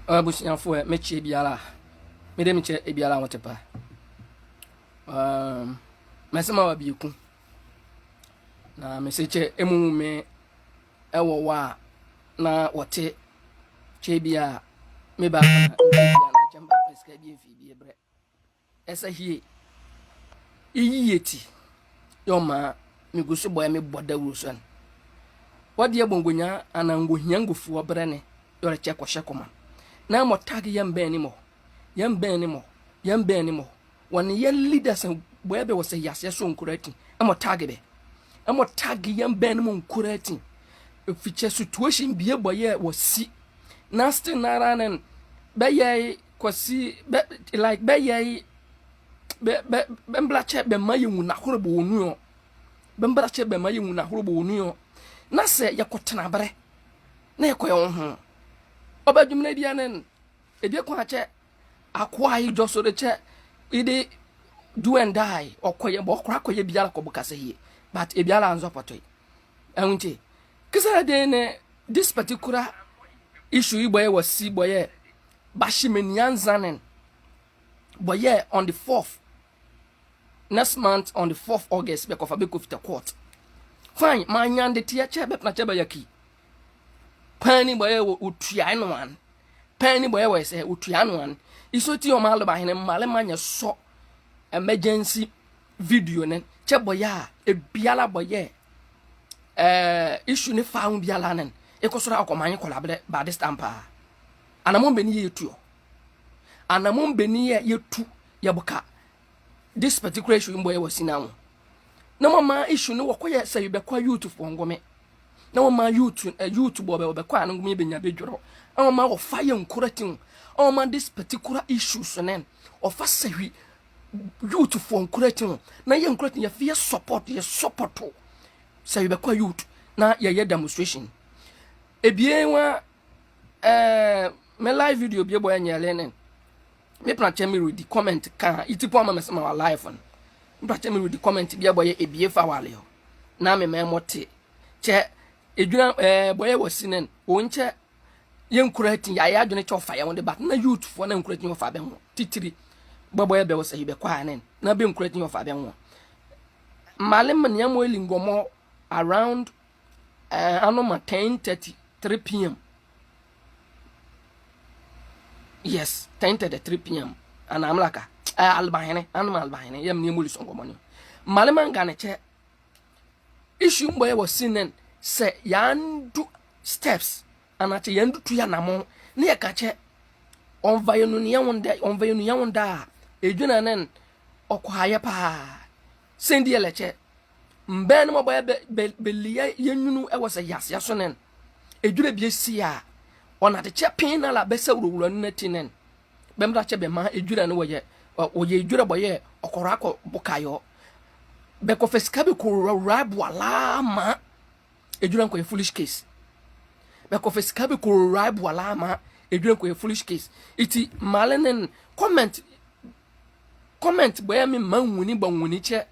Abusiafo mechi biara me dem che biara wotepa mesema wa bieku na meseche emu me ewo wa na wote che bia me ba na bia na chamba preska bi mfi bi ebre esa hie iyiyeti yoma me gusu boy me boda wurusan wade bongonya anango hiangofu obrene yore che kwhye koma na mo tag yam ben ni mo won ye leaders boy be was yase so nkurati amo tag be amo tag yam ben mo nkurati fiche situation bie boy wasi na still naranen be ye kwasi like be ye be mblache be mayu na horobo onu yo be mblache be mayu na horobo onu yo na se yakotena bre na yakoyo ho obadwumna dianen ebie kwa che akwa yi joso de che ide do and die okoye bo kora koye biala ko bukase hie but ebiala anzo potoi enwunti kisa de ne this particular issue iboye wasi boye bashimenianzanen boye on the 4th next month on the 4th August be kofa be ko fita court fine manyande tia che be na che ba yaki pani boye utua no an pani boye we say utua no an isoti o malo ba hene male manya so emergency video nen che boye a ebiala boye issue ne found biala nen ekosora akomanye kolabre ba this tampa anamon beni yetuo anamon beni yetu yabuka this particular issue boye wasinawo na mama issue ne wakoye say be kwa youth for ngome na mama youth bobe kwa ngome benya bedworo mama wo fire nkuratin mama this particular issue so nen ofasawi youth for nkuratin na ye nkuratin ya fear support say be kwa youth na ye demonstration ebienwa me live video bie boy nyale nen me plan chemi read the comment kan itipo ama mesema wa live on me plan chemi read the comment bie boy ebie fa wale ho na me memote che edwuna boy wasinen wonche ye nkuratin ya adwene che ofa ya wonde bat na youth fo na nkuratin ofa be ho titiri boy be wose be kwa nen na be nkuratin ofa be ho malem ne amo elingomo around anoma 10:33 p.m. Yes, 10:33 p.m. and I'm like albahene animal albahene yam ni muli songo money malema ngane che issue boy was sinen say yandu steps anache yandu tu ya namo ne ya kache onvayenu ni yawonda edwuna nen okwaya pa sendi eleche mben mo boy belia yenunu e was yas sonen edwure bie sia ona de che pin na la besa wurowuro nnatinen bemda che be ma edwure no woye edwure boye okorako bukayo be ko feska be ko rabu alama edwure ko foolish case be ko feska be ko rabu alama edwure ko foolish case iti malenen comment boye mi manwuni banwuni che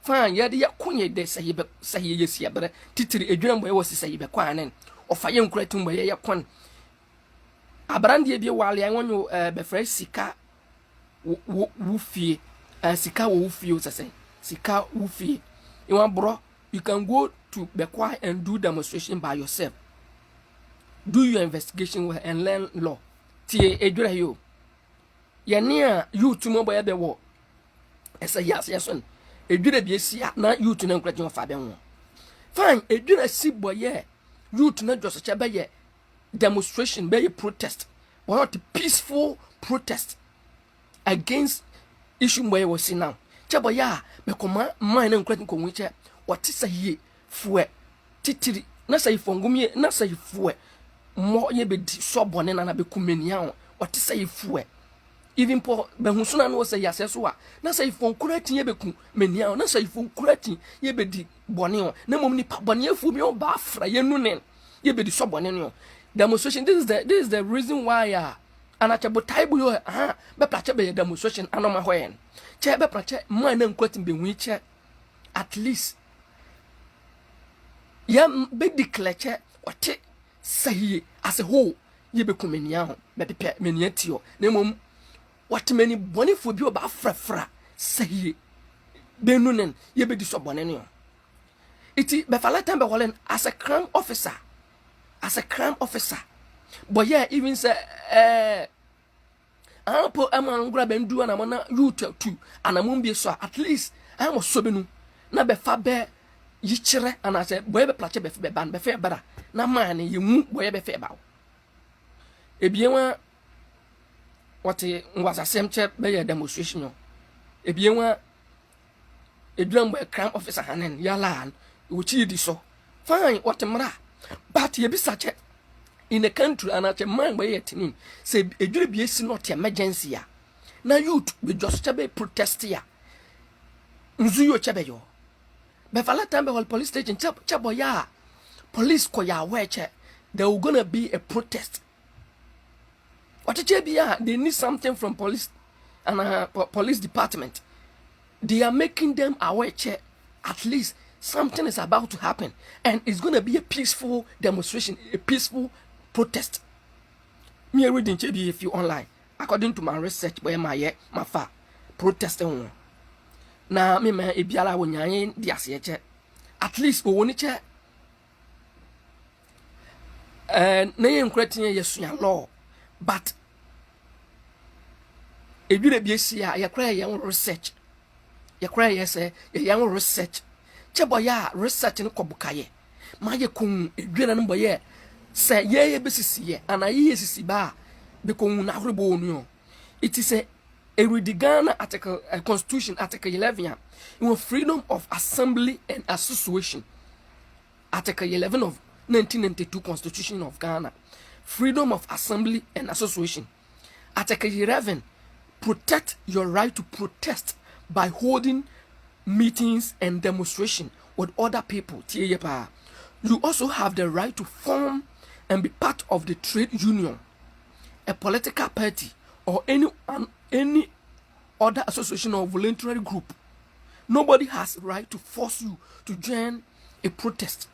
fan yade yakunye de sahiye yesia bre titiri edwure boye wosi sahibe kwanen ofaye nkuratum boye yakon abrandie bi wale anwonyo be fresh sika wufie sika wufie osese sika wufie you bro you can go to Bekwa and do demonstration by yourself, do your investigation and learn law tie edwura yo ye ne you to mo boy be wo esa yes on edwura bi esia na you to na nkwatin of abe ho fine edwura si boy you to na just che be ye demonstration be protest or not peaceful protest against issue boy was now chabo ya me koma man na nkwatin ko nwiche wati sahiye fuwe titiri na sahi fongumie na sahi fuwe mo ye be so bone na be kumenia wati sahi fuwe even po be husuna no say yaseso a na sahi fonkurati ye be ku menia na sahi fonkurati ye be di bone o na mom ni pa bone afu mi o ba afra ye nunen ye be di so bone no demonstration. This is the reason why anachabo taibu yo be plache be demonstration anoma hoyen che be plache man na nkwatin be nwiche at least ya be declare che ote sahiye as a whole ye be kumenia ho be pepe menia tio na mom what many bonifo bi oba frafra sayi benunen ye be diso bone ne iti be fala time be holen as a crime officer but yeah even say apo amangura bendu na mona youth too anamum bi so at least am so benu na be fa be yichire ana say boy be plache be ban be fe bara na man ye mu boy be fe ba ebienwa wate ngwasa semche be ye demonstration yo ebienwa edram boy crime officer hanen yala uchi di so fine what mra but ye bi sache in a country and at a man by it say a jury be not emergency ya na youth be just be protest ya nzuyo chebeyo be fala tambe whole police station chabo ya police ko ya weche there will gonna be a protest what ya they need something from police and police department they are making them aware at least something is about to happen and it's going to be a peaceful demonstration, a peaceful protest. Me reading chebi if you online according to my research by my fa protest on na me e biala wonyan di ase che at least o woni che na yen kratin yesuya law but e bi bi esi a ye kra yen research ye kra ye say yen research chebo ya research ni kobukaye ma ye kun edwena no boye say ye besisi ye ana ye sisi ba be kun na horebo onu it is a Ghana article constitution article 11 freedom of assembly and association article 11 of 1992 constitution of Ghana freedom of assembly and association article 11 protect your right to protest by holding meetings and demonstration with other people. You also have the right to form and be part of the trade union, a political party, or any other association or voluntary group. Nobody has the right to force you to join a protest,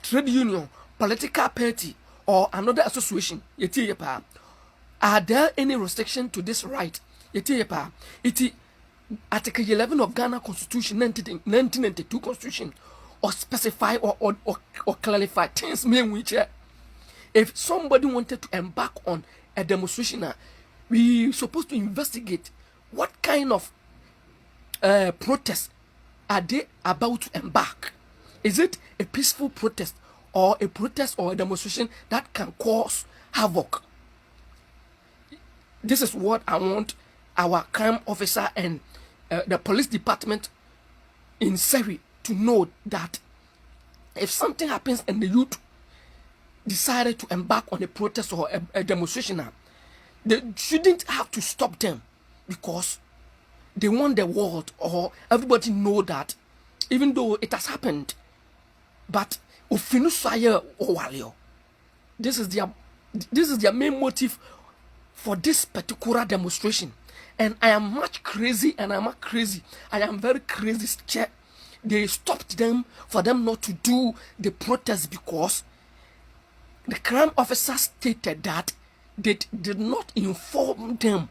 trade union, political party, or another association. Are there any restriction to this right? Article 11 of Ghana Constitution 1992 Constitution or specify or clarify things mean which if somebody wanted to embark on a demonstration we supposed to investigate what kind of protest are they about to embark. Is it a peaceful protest or a protest or a demonstration that can cause havoc? This is what I want our crime officer and the police department in Sefwi to know, that if something happens and the youth decided to embark on a protest or a demonstration, they shouldn't have to stop them because they want the world or everybody know that even though it has happened, but this is their main motive for this particular demonstration. And I am much crazy, and I'm not crazy. I am very crazy. They stopped them for them not to do the protest because the crime officer stated that they did not inform them.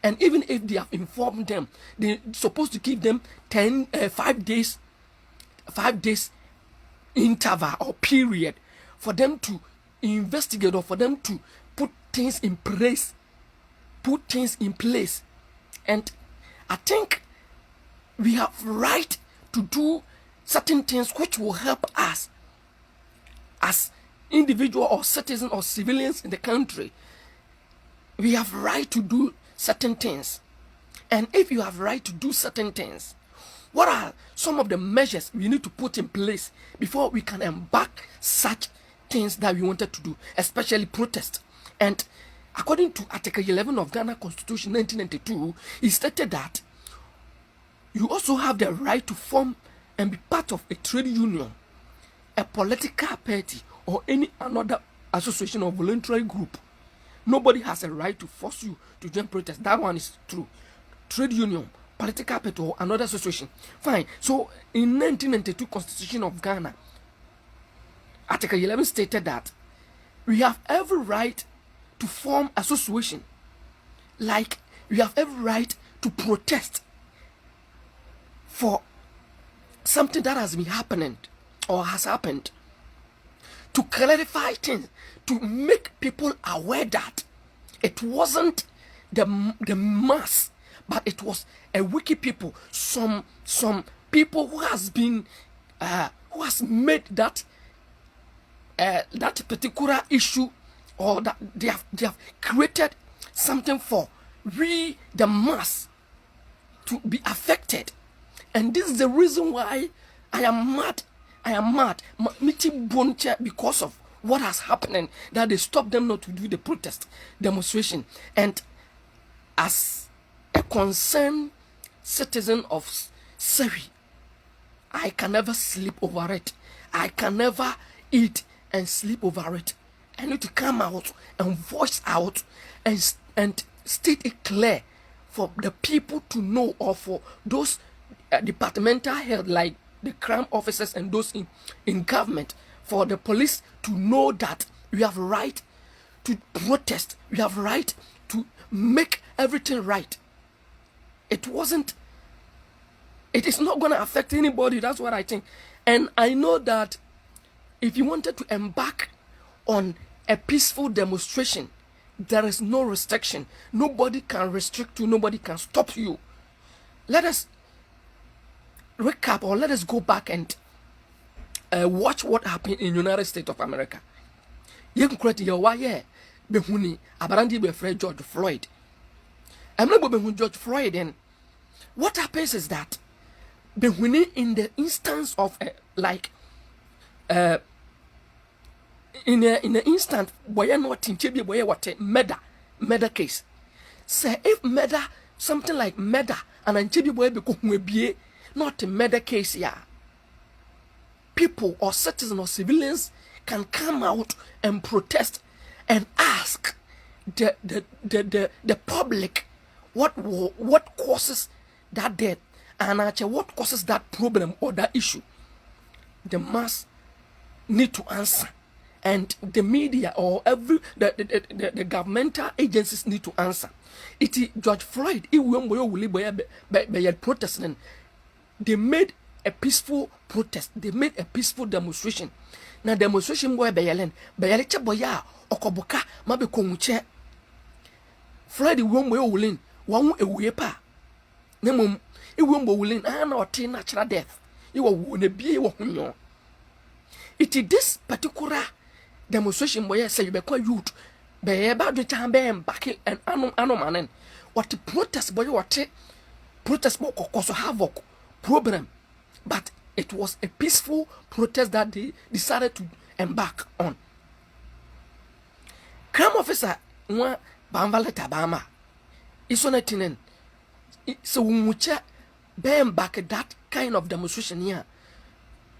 And even if they have informed them, they're supposed to give them 5 days interval or period for them to investigate or for them to put things in place. And I think we have right to do certain things which will help us as individual or citizens or civilians in the country. We have right to do certain things. And if you have right to do certain things, what are some of the measures we need to put in place before we can embark such things that we wanted to do, especially protest? And according to Article 11 of Ghana Constitution 1992, it stated that you also have the right to form and be part of a trade union, a political party, or any another association or voluntary group. Nobody has a right to force you to join protest. That one is true. Trade union, political party, or another association. Fine. So in 1992 Constitution of Ghana, Article 11 stated that we have every right to form association. Like you have every right to protest for something that has been happening or has happened, to clarify things, to make people aware that it wasn't the mass, but it was a wicked people, some people who has been who has made that that particular issue, or that they have created something for we the mass to be affected. And this is the reason why I am mad. Meeting Boncha because of what has happened, that they stopped them not to do the protest demonstration. And as a concerned citizen of Sefwi, I can never sleep over it. I can never eat and sleep over it. I need to come out and voice out and state it clear for the people to know, or for those departmental head like the crime officers and those in government, for the police to know that we have right to protest, we have right to make everything right. It is not going to affect anybody. That's what I think. And I know that if you wanted to embark on a peaceful demonstration, there is no restriction. Nobody can restrict you. Nobody can stop you. Let us recap, or let us go back and watch what happened in United States of America. You can create your why behuni abarandi be Fred George Floyd. I'm not going to George Floyd. And what happens is that behuni in the instance of in the instant boy not in chibi boy what murder case. Say if murder, something like murder, and in chibi boy be not a murder case, yeah, people or citizens or civilians can come out and protest and ask the public what causes that death, and actually what causes that problem or that issue. The mass need to answer, and the media or the governmental agencies need to answer. It is George Floyd. Protesting. They made a peaceful protest. They made a peaceful demonstration. Now demonstration boy bayalen boya okoboka mabe konche. Floyd womwe wulin wawu ewuye pa. Nemom ewombo wulin ana oti natural death. You were bie wo hunyo. It is this particular demonstration boy say you be call youth. Be about the time be back and anomanen. What the protest boy what protest boy cause havoc problem, but it was a peaceful protest that they decided to embark on. Crime officer wa bamvaleta bama isonetinen, so mucha be embark that kind of demonstration here.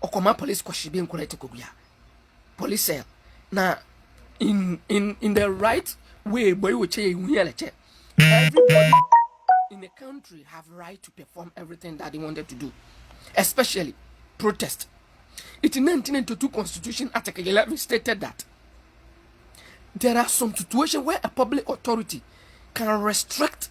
Okoma police kwashibi nkolete koguya police cell na in the right way boy we che everybody in the country have right to perform everything that they wanted to do, especially protest. It in 1992 Constitution Article 11 stated that there are some situations where a public authority can restrict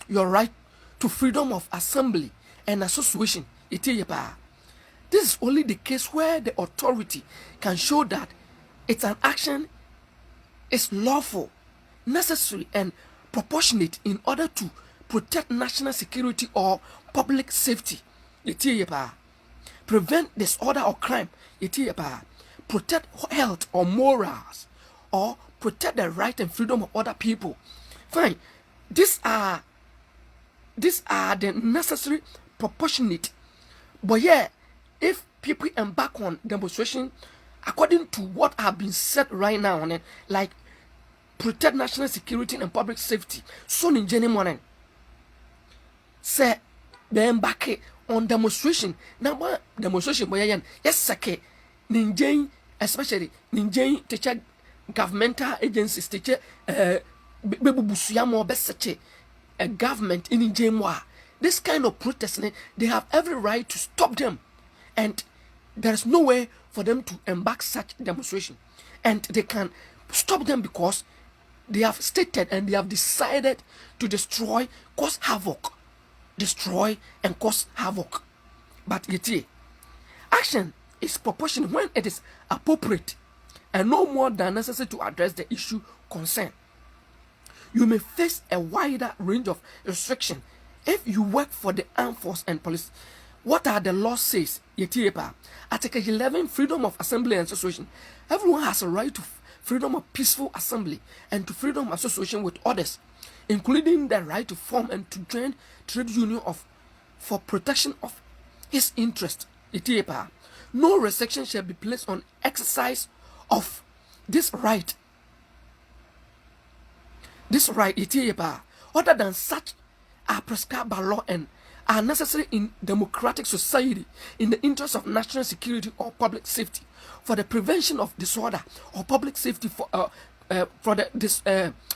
your right to freedom of assembly and association. This is only the case where the authority can show that it's an action is lawful, necessary, and proportionate in order to protect national security or public safety. Prevent disorder or crime. Protect health or morals, or protect the right and freedom of other people. Fine. These are the necessary, proportionate. But yeah, if people embark on demonstration according to what have been said right now on it, like protect national security and public safety, so in Jenny morning say they embark on demonstration. Now demonstration boy yes sake ninjay, especially ninjay teacher governmental agencies teacher bebubusuamo beseche a government in ninjay. This kind of protesting, they have every right to stop them, and there is no way for them to embark such demonstration, and they can stop them because they have stated and they have decided to destroy, cause havoc. Destroy and cause havoc. But yet, action is proportionate when it is appropriate and no more than necessary to address the issue concerned. You may face a wider range of restriction if you work for the armed force and police. What are the laws says? Article 11, freedom of assembly and association. Everyone has a right to freedom of peaceful assembly and to freedom of association with others, including the right to form and to join trade union for protection of his interest. No restriction shall be placed on exercise of this right. This right, other than such are prescribed by law and are necessary in democratic society in the interest of national security or public safety, for the prevention of disorder or public safety, for the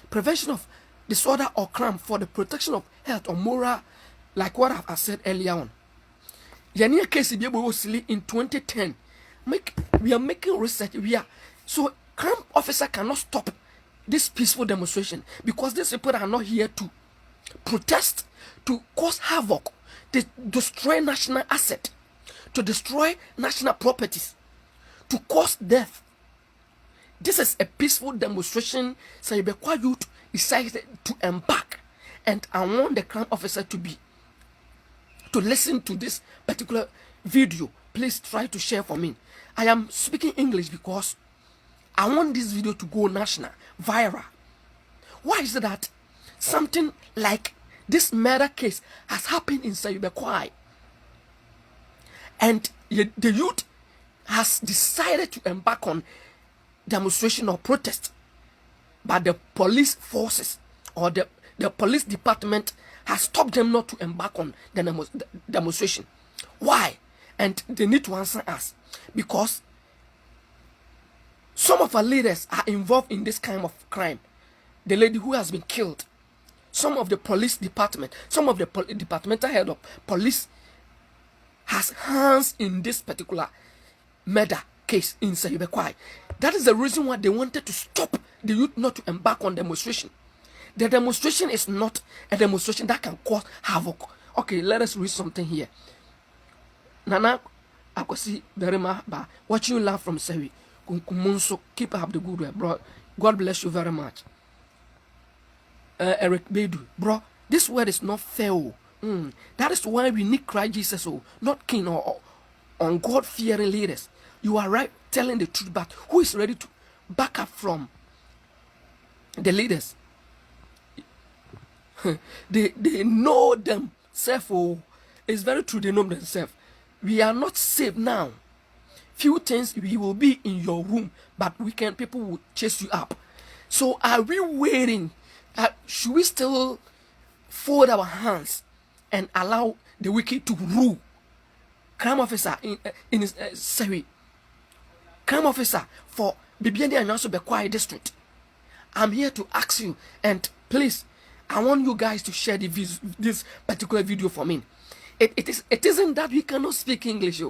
prevention of disorder or crime, for the protection of health or moral, like what I said earlier on. Yania case in 2010. We are making research. So crime officer cannot stop this peaceful demonstration because these people are not here to protest, to cause havoc, to destroy national asset, to destroy national properties, to cause death. This is a peaceful demonstration. So you require you to decide to embark, and I want the crime officer to listen to this particular video. Please try to share for me. I am speaking English because I want this video to go national, viral. Why is it that something like this murder case has happened in Sayubekwai, and the youth has decided to embark on demonstration or protest, but the police forces or the police department has stopped them not to embark on the demonstration? Why? And they need to answer us, because some of our leaders are involved in this kind of crime. The lady who has been killed, some of the police department, some of the departmental head of police has hands in this particular murder case in Sayubekwai. That is the reason why they wanted to stop the youth not to embark on demonstration. The demonstration is not a demonstration that can cause havoc. Okay, let us read something here. Nana Akosi Berima Ba, watching you laugh from Sewi. Kunkumunso, keep up the good work, bro. God bless you very much. Eric Bedu, bro, this word is not fair. That is why we need Christ Jesus, not king or on God-fearing leaders. You are right, telling the truth, but who is ready to back up from the leaders? They know themselves. It's very true, they know themselves. We are not safe now. Few things we will be in your room, but people will chase you up. So are we waiting? Should we still fold our hands and allow the wicked to rule? Crime officer in his Sewi. Crime officer for Bibiani and also Bekwai district. I'm here to ask you, and please, I want you guys to share this particular video for me. It isn't that we cannot speak English,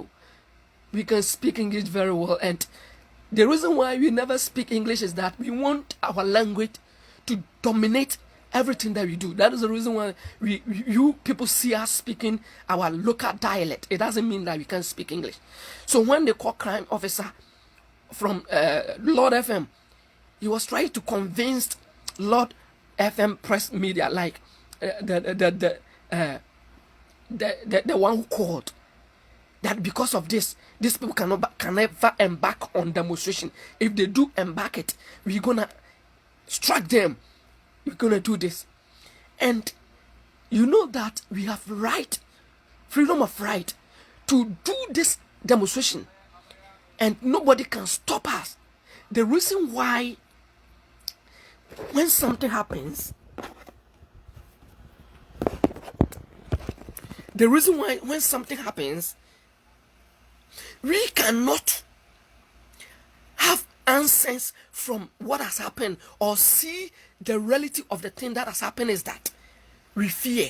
we can speak English very well, and the reason why we never speak English is that we want our language to dominate everything that we do. That is the reason why you people see us speaking our local dialect. It doesn't mean that we can't speak English. So when they call crime officer from Lord FM, he was trying to convince Lord FM press media, like the one who called, that because of this, these people can never embark on demonstration. If they do embark it, we're gonna strike them. We're gonna do this. And you know that we have right, freedom of right, to do this demonstration, and nobody can stop us. The reason why when something happens, we cannot have answers from what has happened or see the reality of the thing that has happened, is that we fear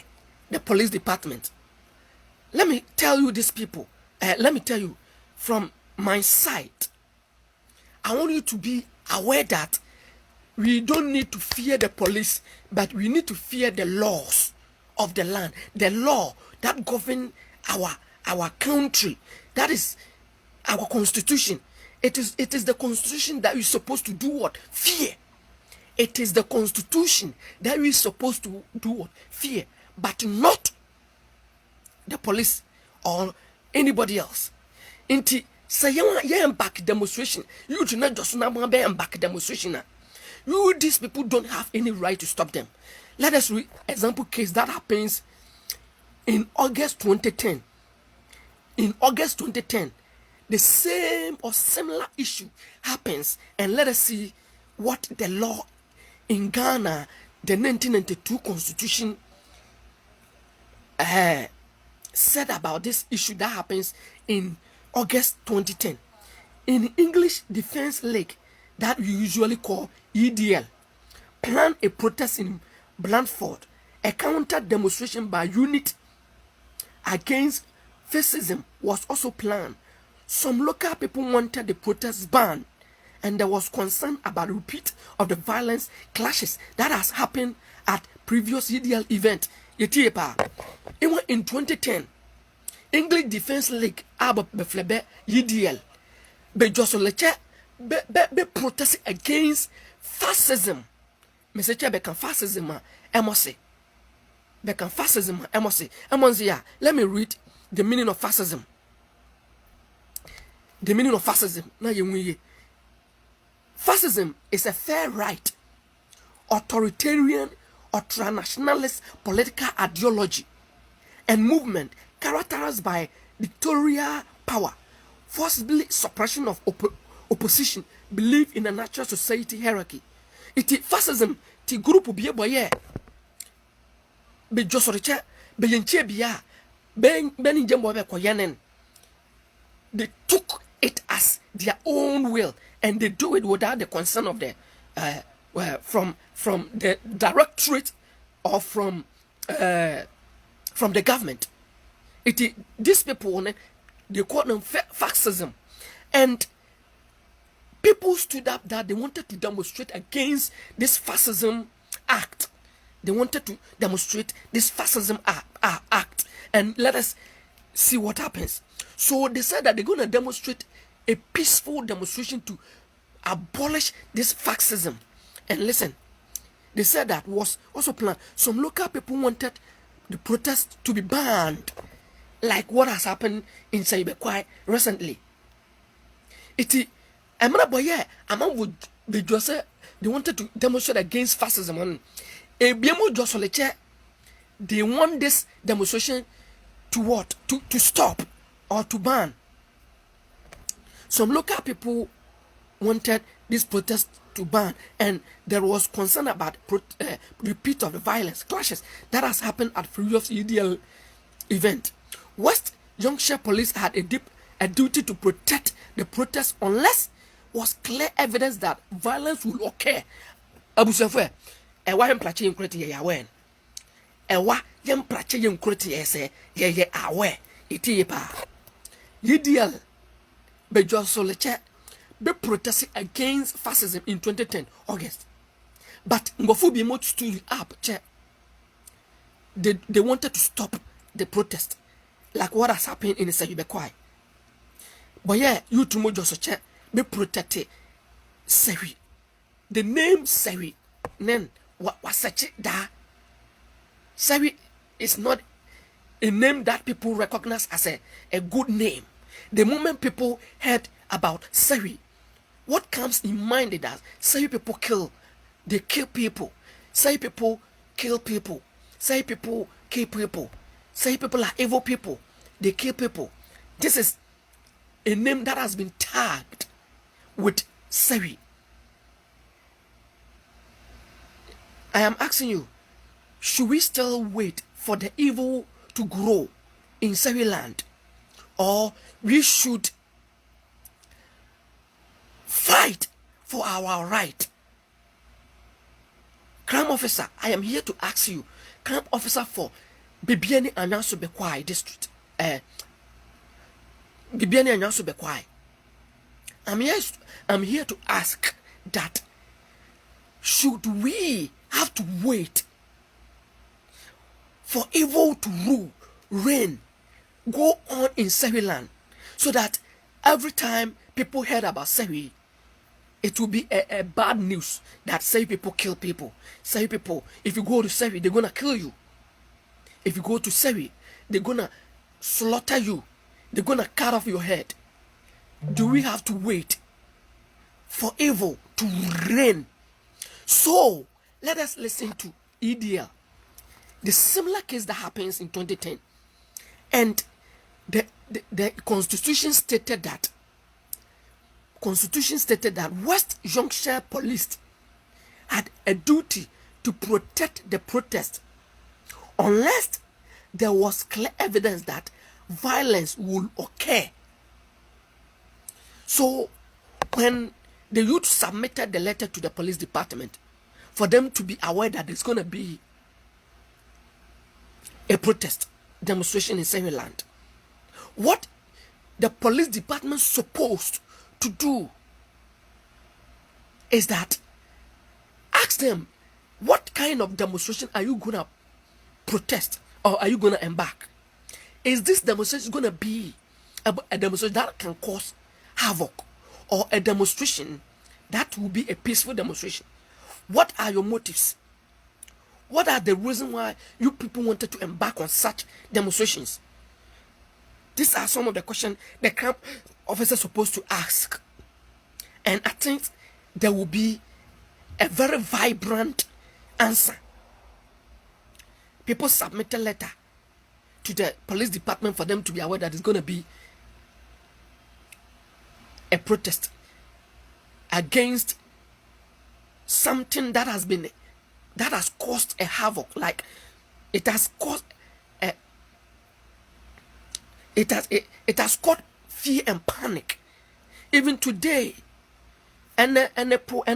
the police department. Let me tell you, these people, let me tell you from my side, I want you to be aware that we don't need to fear the police, but we need to fear the laws of the land, the law that govern our country. That is our constitution. It is the constitution that we're supposed to do what? Fear. It is the constitution that we're supposed to do what? Fear, but not the police or anybody else. Inti say you back demonstration. You do not just now back demonstration. You these people don't have any right to stop them. Let us read example case that happens in August 2010. In August 2010, the same or similar issue happens, and let us see what the law in Ghana, the 1992 constitution, said about this issue that happens in August 2010. In English Defense League, that we usually call EDL, planned a protest in Blandford, a counter demonstration by unit against fascism was also planned. Some local people wanted the protest banned, and there was concern about the repeat of the violence clashes that has happened at previous EDL event. Even in 2010, English Defense League beflebe EDL be josoleche be protest against fascism. Message be can fascism emosi. Be can fascism emosi. Emonzi let me read the meaning of fascism. The meaning of fascism. Na ye fascism is a fair right, authoritarian or transnationalist political ideology and movement characterized by dictatorial power, forcibly suppression of opposition, belief in a natural society hierarchy. It is fascism. Ti group be boye be josoriche be yenche biya ben njembo be koyenen. They took it as their own will, and they do it without the consent of the from the directorate or from the government. These people, they call them fascism, and people stood up that they wanted to demonstrate against this fascism act. They wanted to demonstrate this fascism act, and let us see what happens. So they said that they're going to demonstrate a peaceful demonstration to abolish this fascism. And listen, they said that was also planned. Some local people wanted the protest to be banned, like what has happened in Saibekwai recently. Would be just they wanted to demonstrate against fascism. They want this demonstration to what? To stop or to ban. Some local people wanted this protest to ban, and there was concern about repeat of the violence clashes that has happened at previous EDL event. West Yorkshire Police had a duty to protect the protest unless was clear evidence that violence will occur. Abu Sefwe, ewa yemplache yemkreti ye awen. Ewa yemplache yemkreti ye se ye awe. Iti ye pa. EDL be josoleche be protesting against fascism in 2010 August. But ngofu be much stood up. They wanted to stop the protest, like what has happened in Saibekwai. But yeah, you too much josoche be protected. Sefwi. The name Sefwi, then what such that Sefwi is not a name that people recognize as a good name. The moment people heard about Sefwi, what comes in mind is that Sefwi people kill. They kill people. Sefwi people kill people. Sefwi people kill people. Sefwi people are evil people. They kill people. This is a name that has been tagged with Sefwi. I am asking you, should we still wait for the evil to grow in Sefwi land, or we should fight for our right? Crime officer, I am here to ask you, crime officer for Bibiani Anyanso Bekwai district, Bibiani Anyanso Bekwai. I'm here to ask that should we have to wait for evil to reign, go on in Sefwi land, so that every time people heard about Sefwi, it will be a bad news that Sefwi people kill people. Sefwi people, if you go to Sefwi, they're gonna kill you. If you go to Sefwi, they're gonna slaughter you. They're gonna cut off your head. Do we have to wait for evil to reign? So let us listen to EDL, the similar case that happens in 2010, and the constitution stated that West Yorkshire Police had a duty to protect the protest unless there was clear evidence that violence will occur. So when the youth submitted the letter to the police department for them to be aware that there's going to be a protest demonstration in Sefwi land, what the police department supposed to do is that ask them, what kind of demonstration are you going to protest, or are you going to embark? Is this demonstration going to be a demonstration that can cause havoc, or a demonstration that will be a peaceful demonstration? What are your motives? What are the reasons why you people wanted to embark on such demonstrations? These are some of the questions the crime officer is supposed to ask. And I think there will be a very vibrant answer. People submit a letter to the police department for them to be aware that it's going to be a protest against something that has caused a havoc, like it has caused it has caused fear and panic. Even today, and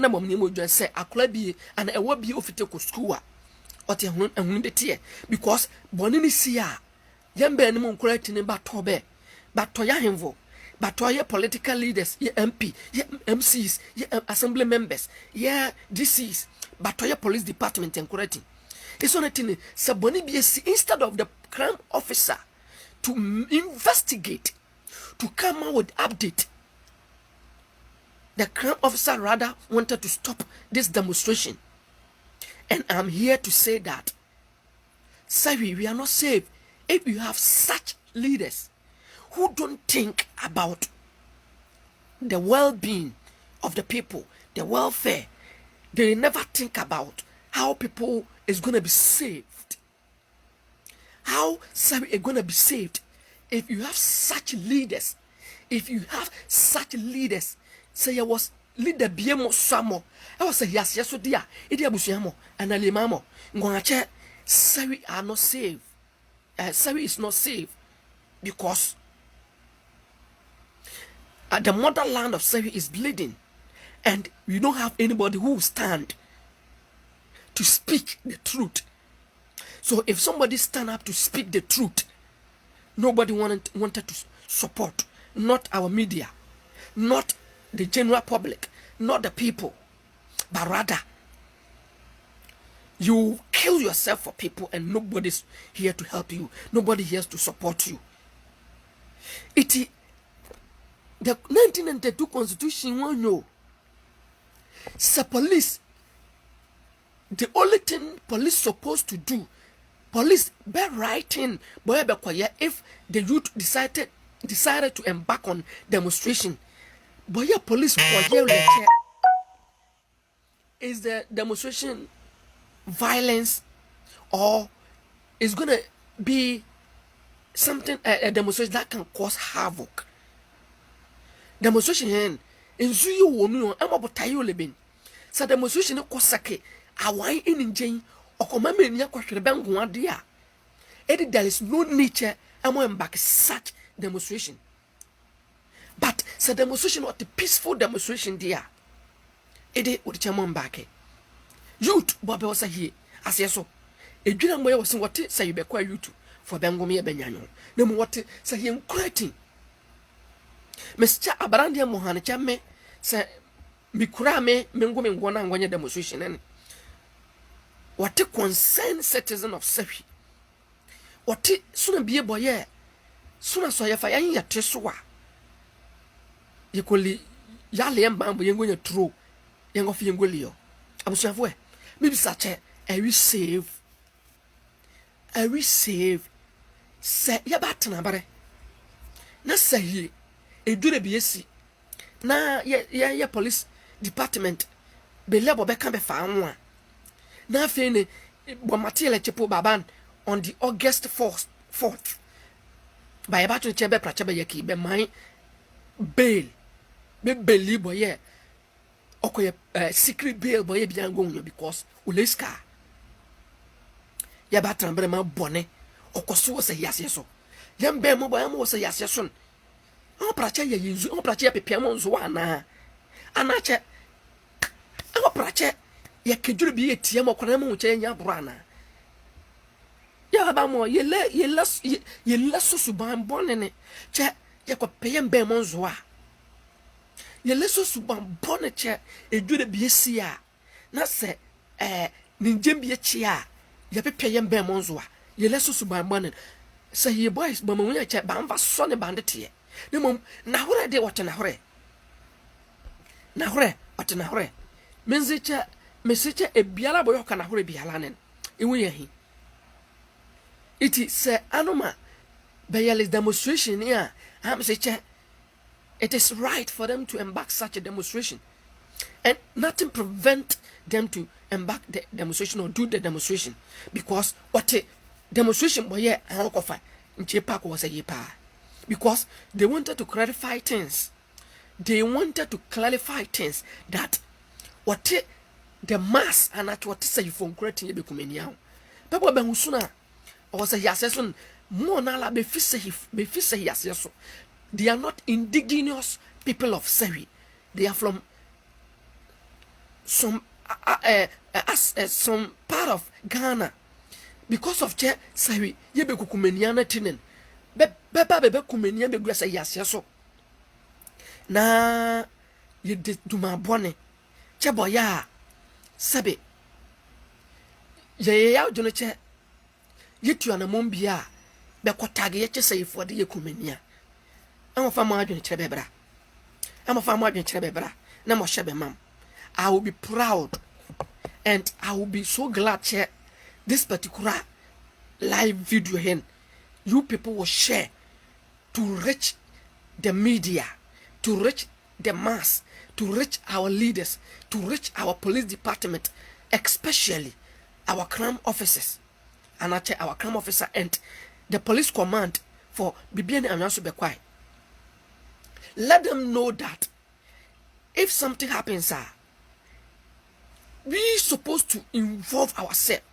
mom ni mo just say akola bi and e wa bi ofite ko school or te ehun de tie, because boni ni sia yembe ni mo nkora tini ba tobe ba to ya henvo, but to political leaders, ye MP, ye MCs, ye assembly members, ye DCs, but to police department encouraging. It's only thing saboni BSc instead of the crime officer to investigate, to come out with update. The crime officer rather wanted to stop this demonstration. And I'm here to say that, Sefwi, we are not safe if you have such leaders who don't think about the well-being of the people, the welfare. They never think about how people is going to be saved. How Sefwi is going to be saved if you have such leaders. If you have such leaders, say I was leader BMO Samo, I was a yes, dear, Idia Busiamo, and Alimamo, Ngwache, Sefwi are not safe. Sefwi is not safe because the motherland of Sefwi is bleeding, and we don't have anybody who will stand to speak the truth. So if somebody stand up to speak the truth, nobody wanted to support, not our media, not the general public, not the people, but rather you kill yourself for people and nobody's here to help you, nobody here to support you. The 1992 constitution won't know. So police, the only thing police supposed to do, police be writing, if the youth decided to embark on demonstration, but yeah, police is the demonstration violence, or is gonna be something a demonstration that can cause havoc. Demonstration in Zuyu wonu amabotayo lebin. Sa demonstration ko sake awan eninjen okomame nya kwahwere bengo ade a. There is no nature embark such demonstration. But sa demonstration what the peaceful demonstration there. Would chamo back. Youth bobe was here as yeso. Edwina moye was what say you be kwa youth for bengo me benyanyo. Nemu what say him creating. Mr. Abarandia Mohane Chame say mikura me mengo na ngwanya demonstration ene. What a concerned citizen of Sefwi. What sooner be a boy, sooner so if I ain't ya teswa. You could yali and bamboo, you're going to throw young of Yangolio. I was halfway. Maybe such a we save. We save. Say, ya batten about it. Na say ye, a do the BSc. Na ya police department. Be labor back and be found one. Na fene bo material chepo baban on the August 4th. By about to chebe prachebe yaki be my bail. Be bail boy okoye secret bail boy bi angonyo because uleska. Ya batran bre ma bone okoso se yaseso. Yam be mo boy mo se yaseso. On pracha ye yizu, on pracha pepia mo nzo ana. Anache. On pracha ya kejuru bi etie mo kwana mo che nya brana ya ba mo ye le susu ban bonene che ya ko peyem be mo nzo a ye le susu ban bonne che ejure bi esia na se ninjem bi echi a ya peyem be mo nzo a ye le susu ban bonne se ye boys ba mo nya che ban va so ne bandete ye ne mom na hore de wote na hore wote na hore menze che message e biala boyo kana hore biala nen ewu ye iti se anoma bayale demonstration here am say it is right for them to embark such a demonstration and nothing prevent them to embark the demonstration or do the demonstration because what a demonstration boy ankofa nche park was a yepa because they wanted to clarify things that what the mass and at what say from creating be kumenia papa be husuna o say yaseson mo na la be fise yaseso. They are not indigenous people of Sefwi. They are from some part of Ghana because of che Sefwi ye be kukumenia na tinen be kumenia be gwa say yaseso na ye de duma bone che boya sabe ye ya jono che yetu ana mombia be kotage ye che sayfo de ye kumenia am fa ma adwene kire bebra na mo shebe mam. I will be proud and I will be so glad che this particular live video here you people will share to reach the media, to reach the mass, to reach our leaders, to reach our police department, especially our crime officers, and our crime officer and the police command for Bibiani and Yansu Bekwai. Let them know that if something happens, we supposed to involve ourselves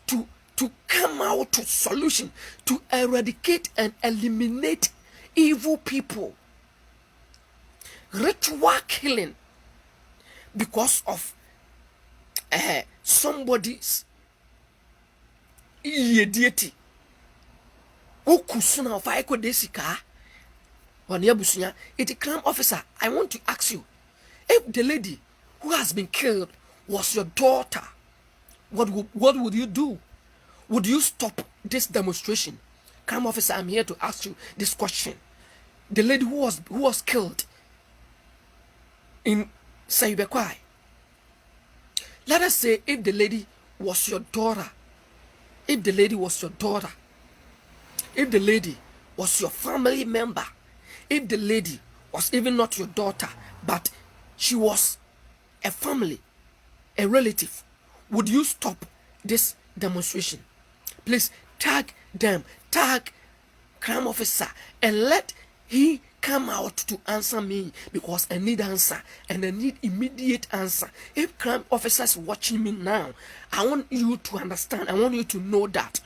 to come out to solution, to eradicate and eliminate evil people. Ritual killing because of somebody's deity. Okusuna of Aiko Desika. It's a crime officer. I want to ask you, if the lady who has been killed was your daughter, what would you do? Would you stop this demonstration? Crime officer, I'm here to ask you this question. The lady who was killed in Saibekwai. Let us say if the lady was your daughter, if the lady was your daughter, if the lady was your family member, if the lady was even not your daughter, but she was a family, a relative, would you stop this demonstration? Please tag them, tag crime officer, and let he come out to answer me, because I need answer and I need immediate answer. If crime officers watching me now, I want you to understand, I want you to know that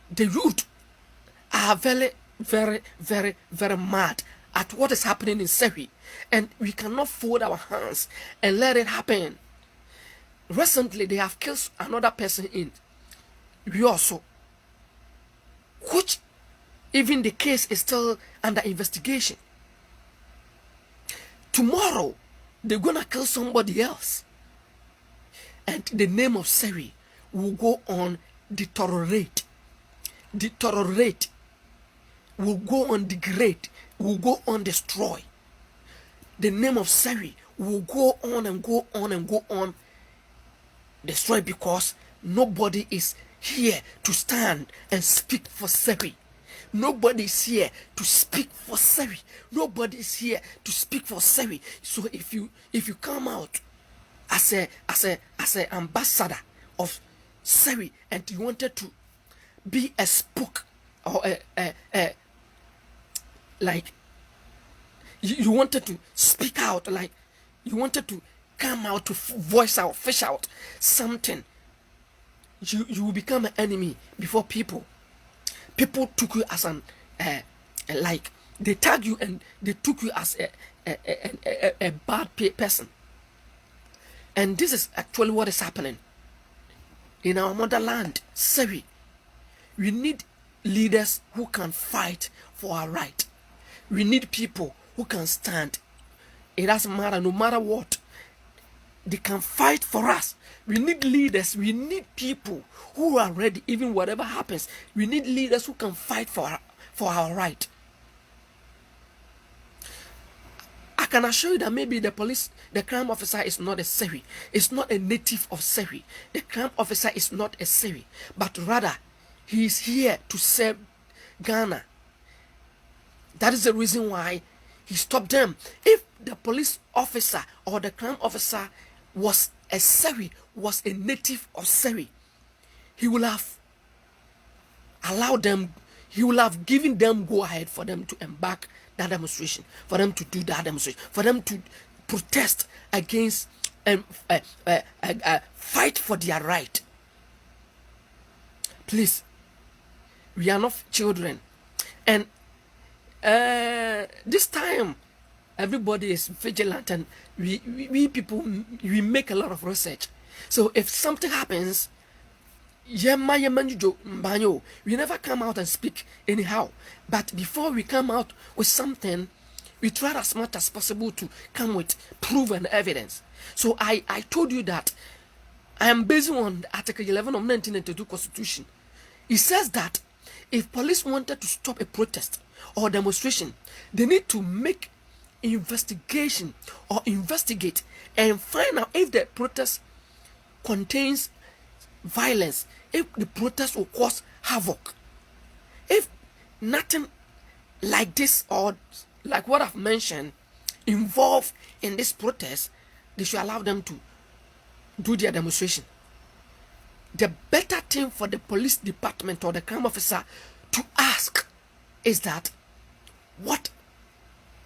the youth are very, very, very, very mad at what is happening in Sefwi, and we cannot fold our hands and let it happen. Recently, they have killed another person in also, which even the case is still under investigation. Tomorrow, they're gonna kill somebody else. And the name of Sefwi will go on deteriorate, will go on degrade, will go on destroy. The name of Sefwi will go on and go on and go on destroy, because nobody is here to stand and speak for Sefwi. Nobody is here to speak for Sefwi. Nobody is here to speak for Sefwi. So if you come out as a ambassador of Sefwi and you wanted to be a spook or a like you wanted to speak out, like you wanted to come out to voice out, fish out something, you will become an enemy before people. People took you as an like they tag you and they took you as a bad person. And this is actually what is happening in our motherland, Sefwi. We need leaders who can fight for our right. We need people who can stand. It doesn't matter, no matter what. They can fight for us. We need leaders. We need people who are ready, even whatever happens. We need leaders who can fight for our right. I can assure you that maybe the police, the crime officer is not a Sefwi. It's not a native of Sefwi. The crime officer is not a Sefwi, but rather he is here to serve Ghana. That is the reason why he stopped them. If the police officer or the crime officer was a Sefwi, was a native of Sefwi, he will have allowed them, he will have given them go ahead for them to embark that demonstration, for them to do that demonstration, for them to protest against and fight for their right. Please, we are not children. And this time everybody is vigilant, and we people, we make a lot of research. So if something happens, we never come out and speak anyhow. But before we come out with something, we try as much as possible to come with proof and evidence. So I told you that I am based on Article 11 of 1992 Constitution. It says that if police wanted to stop a protest or demonstration, they need to make investigation or investigate and find out if the protest contains violence, if the protest will cause havoc. If nothing like this or like what I've mentioned involved in this protest, they should allow them to do their demonstration. The better thing for the police department or the crime officer to ask is that, what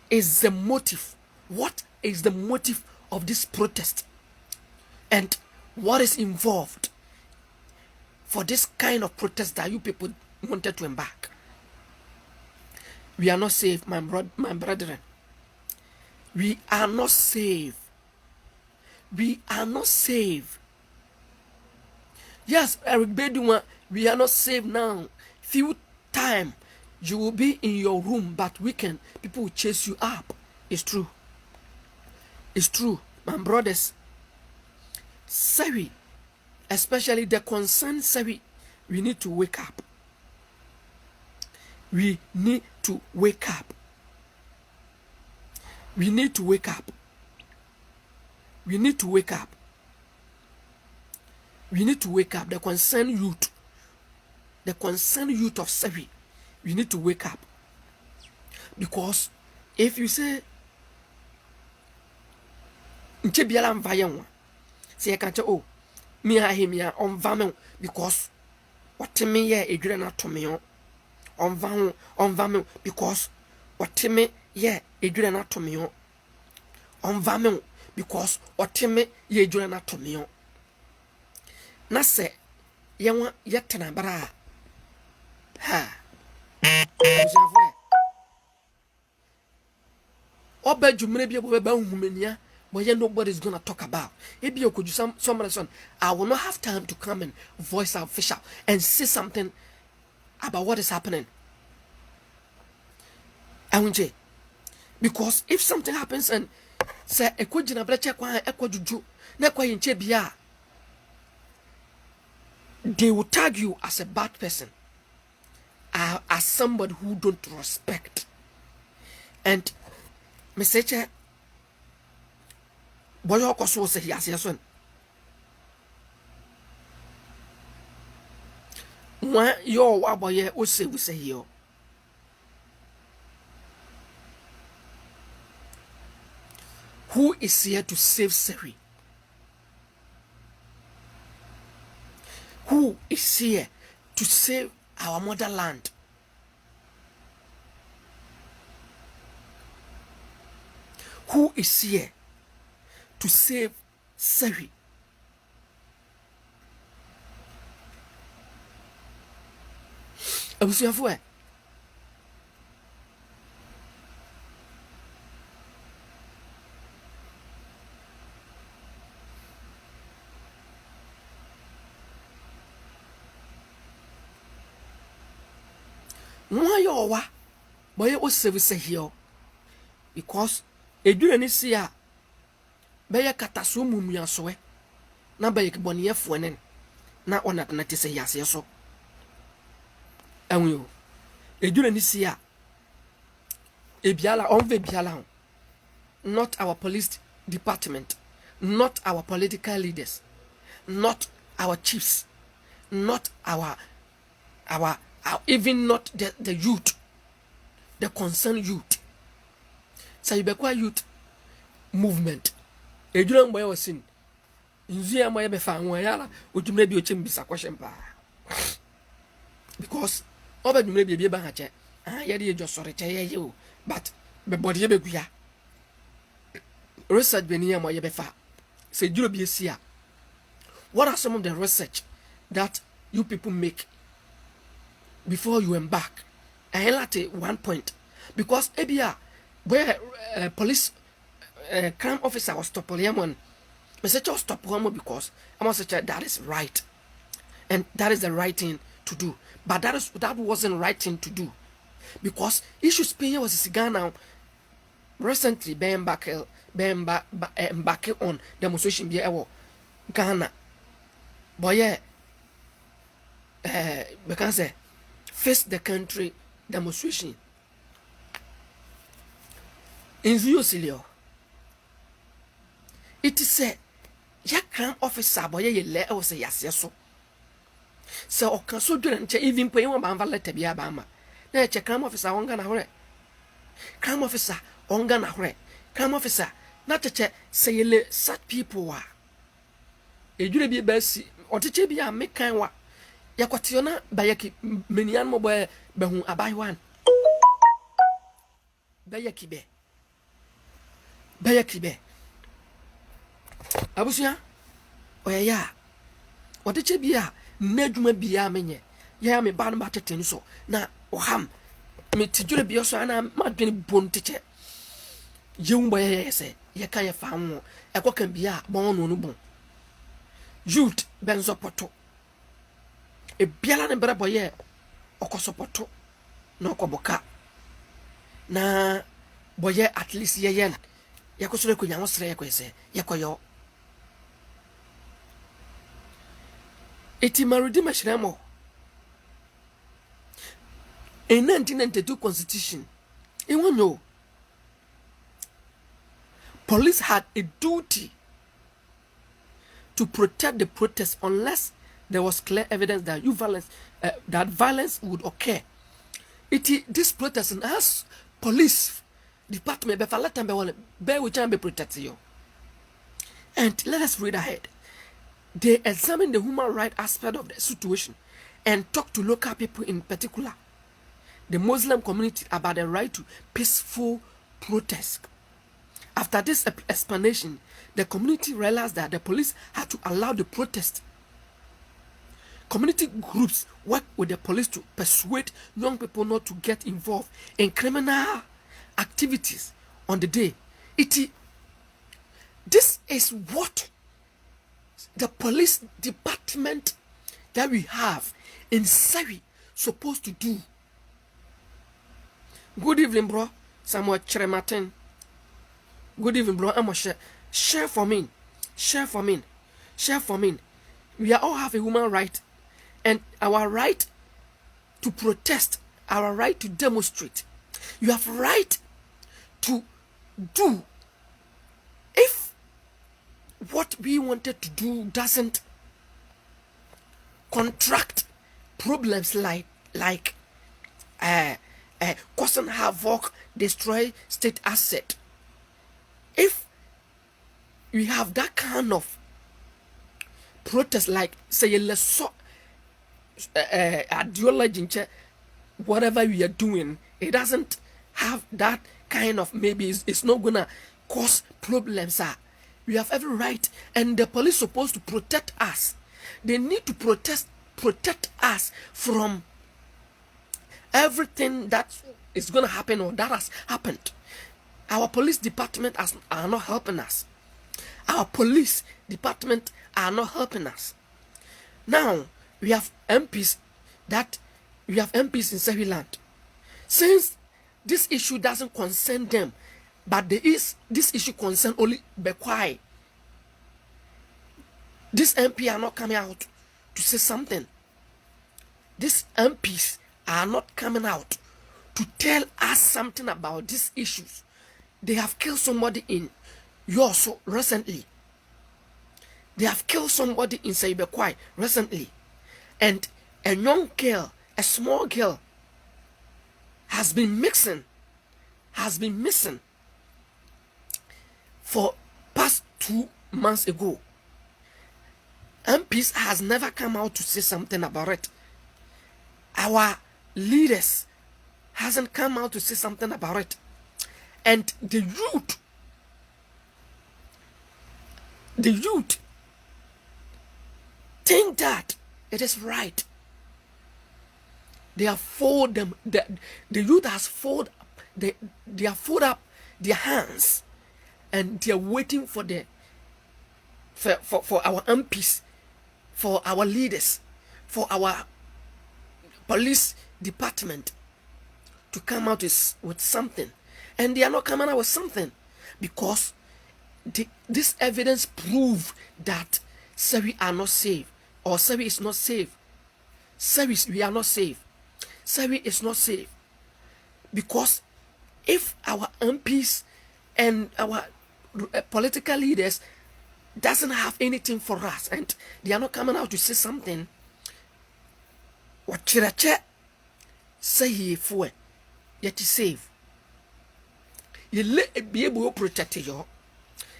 is the motive? What is the motive of this protest? And what is involved for this kind of protest that you people wanted to embark? We are not safe, my brethren. We are not safe. We are not safe. Yes, Eric Bedouin, we are not safe now. Few time you will be in your room, but weekend people will chase you up. It's true. It's true, my brothers. Sefwi, especially the concerned Sefwi, we need to wake up. We need to wake up. We need to wake up. We need to wake up. We need to wake up. The concerned youth of Sefwi, we need to wake up. Because if you say, say, oh, me I him ya on vamon, because what me ye a grenade to me on vamon, because what me ye a grenade to me on vamon, because what me ye grenade to me. Nase yawa yetana bara ha oba jumre bi oba humania boye nobody's gonna talk about. If you could do some son, I will not have time to come and voice out, fish out, and say something about what is happening. I won't say, because if something happens and se ekojina breche kwa ekojuju na kwa yinche bia, they will tag you as a bad person, as somebody who don't respect. And message boyo koso se hiase Mwa yo waboye ose wuse hiyo. Who is here to save Sefwi? Who is here to save our motherland? Who is here to save Sefwi? Abusuafo Mwa yo wa boye o save here because edure ni si a beye kataso mumuasoe na beye kiboneyefo enen na ona na te se yase so enwo edure ni si a ebiala onve biala not our police department, not our political leaders, not our chiefs, not our even not the youth, the concerned youth. So you be youth movement. Ejura mboya wasin. Nzia moya be fa won yala ojumre bi ochim bisa question pa. Because oba jumre bi ba ha che. Ye de ejo sore che ye o. But be body ye be guya. Research be niya moya be fa. Se juro bi esia. What are some of the research that you people make before you embark? I highlight one point because ebia where police crime officer was stop him, message was stop him because I must say that is right, and that is the right thing to do. But that wasn't right thing to do because issue Spain was a cigar now. Recently, being back on demonstration be Ghana, boy, yeah, because face the country demonstration. In Zio it is a crime officer boy ye le o say yes so. So o kan so dure nche even pay one ban letter bia ba ma. Na che crime officer onga na hore. Crime officer onga na hore. Crime officer na che say le such people wa. Ejure bi ba si o teche bia mekan wa. Yakwationa bayaki menian mo boy be hu abai wan. Bayaki be. Abusia oya oteche bia nadwuma bia menye ya me ba no ba tete so na oham me tijure bia so ana madwene bon teche yewu boy yese ye kan ye fa ho ekokan bia bon no bon youth benzo poto e biala ne bra boy okosopoto na okoboka na boy at least yen yakosore ko nyawo sere yakwese yakoyo eti marudi mashiramo in 1992 constitution no police had a duty to protect the protest unless there was clear evidence that violence would occur. This protest as police department be falata be which be protect you. And let us read ahead. They examine the human right aspect of the situation and talk to local people, in particular the Muslim community, about the right to peaceful protest. After this explanation, the community realized that the police had to allow the protest. Community groups work with the police to persuade young people not to get involved in criminal activities on the day. This is what the police department that we have in Sefwi supposed to do. Good evening, bro. Samuel Cherematin. Good evening, bro. I'm a share. Share for me. Share for me. Share for me. We all have a human right, and our right to protest, our right to demonstrate. You have right to do. If what we wanted to do doesn't contract problems like causing havoc, destroy state asset. If we have that kind of protest, like say let's ideology, whatever we are doing, it doesn't have that kind of, maybe it's not gonna cause problems. We have every right, and the police supposed to protect us. They need to protect us from everything that is gonna happen or that has happened. Our police department are not helping us. Our police department are not helping us. Now we have MPs in Sefwi land. Since this issue doesn't concern them, but this issue concern only Bekwai, these MP are not coming out to say something. These MPs are not coming out to tell us something about these issues. They have killed somebody in Yoso recently. They have killed somebody in Bekwai recently. And a young girl, a small girl, has been missing for past 2 months ago. MPs has never come out to say something about it. Our leaders hasn't come out to say something about it. And the youth think that it is right. They have fold them. The youth has fold. They have fold up their hands, and they are waiting for our MPs, for our leaders, for our police department to come out with something. And they are not coming out with something because this evidence proves that Sefwi are not safe, or Sefwi is not safe. We are not safe. Sefwi is not safe because if our MPs and our political leaders doesn't have anything for us and they are not coming out to say something, what chirache say he for yet is safe. You let be able to protect you.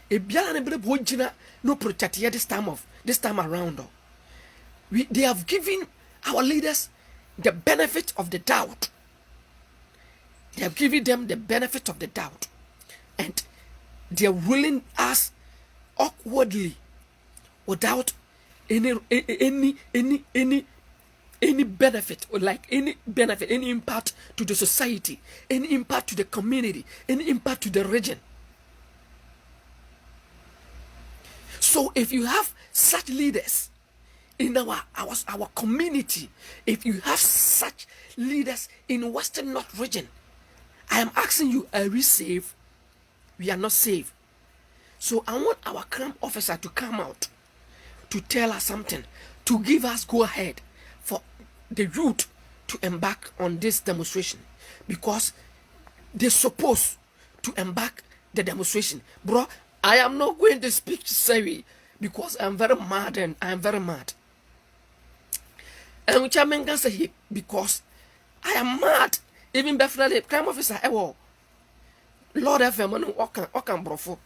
A biana no protect you this time around. They have given our leaders the benefit of the doubt. They have given them the benefit of the doubt, and they are ruling us awkwardly without any benefit, or like any benefit, any impact to the society, any impact to the community, any impact to the region. So if you have such leaders in our community, if you have such leaders in Western North region, I am asking you, are we safe? We are not safe. So I want our crime officer to come out to tell us something, to give us go ahead for the youth to embark on this demonstration, because they're supposed to embark the demonstration. Bro, I am not going to speak to Sefwi because I'm very mad, and I am very mad. And which I mean, because I am mad. Even before the crime officer, Lord FM, Okan Brofo.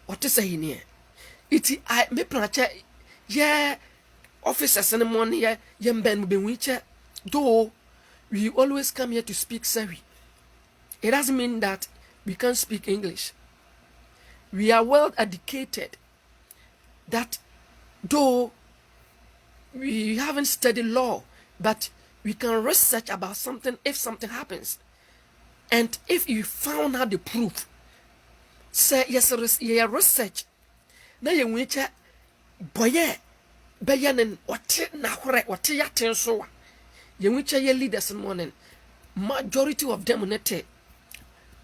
What is saying here? I me planche, yeah, officers in the morning, yeah, young Ben be wincher. Though we always come here to speak Sefwi, it doesn't mean that we can't speak English. We are well educated, that though we haven't studied law, but we can research about something if something happens. And if you found out the proof, say yes, research. Now you wait, boy, bayan what na correct, what ya ten so. You wait your leaders in morning. Majority of them net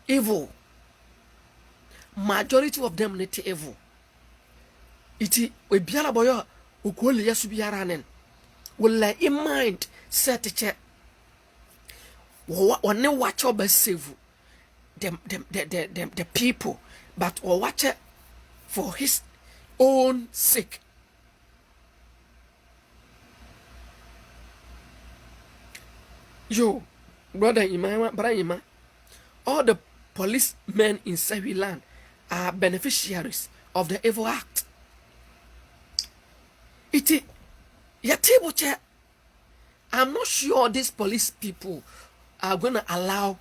evil. majority of them net evil. Iti we biara boyo ukoli yesu biara nen will in mind set che one watch over save the people, but or watch it for his own sake. Yo, brother Ima, all the policemen in Sefwi land are beneficiaries of the evil act. Iti yatebo che. I'm not sure these police people are gonna allow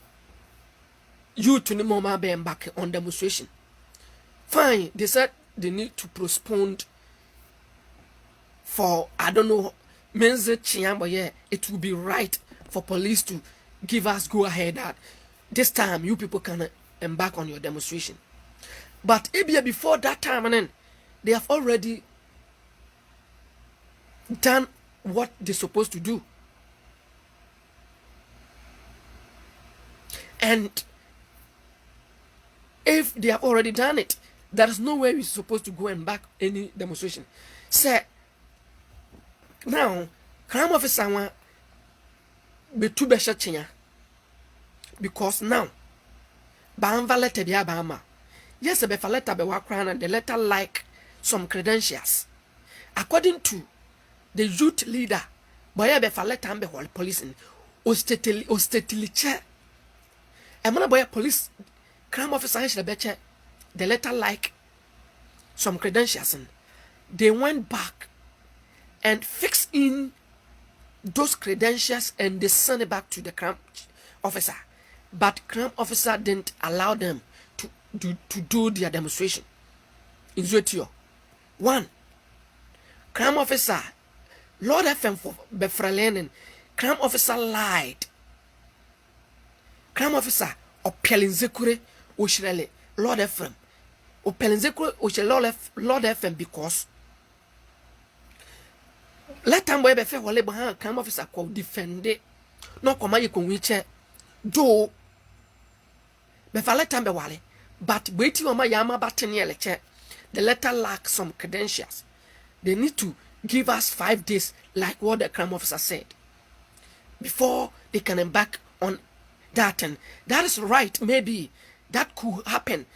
you to mama be back on demonstration. Fine, they said they need to postpone for I don't know means yeah, it will be right for police to give us go ahead that this time you people can embark on your demonstration. But maybe before that time, and then they have already done what they're supposed to do. And if they have already done it, there is no way we're supposed to go and back any demonstration. Say, now, crime officer want be too besha because now, Bamba letter be abama. Yes, a befa letter be wakran and the letter like some credentials. According to the youth leader, boy befa letter ambe whole police in ostetili che. Emana boy police crime officer should be che the letter like some credentials and they went back and fixed in those credentials and they sent it back to the crime officer. But crime officer didn't allow them to do their demonstration. In Zotio. One, crime officer, Lord FM for Befralenen, crime officer lied. Crime officer, or Pelinzekure, Ushrele, Lord FM, or Pelinzekure, Lord FM because let time where Befe Wale Bahan, crime officer called defend it. No command you do Befa let time be wale. But wait you my yama battery lecture. The letter lacks some credentials. They need to give us 5 days, like what the crime officer said, before they can embark on that. And that is right. Maybe that could happen.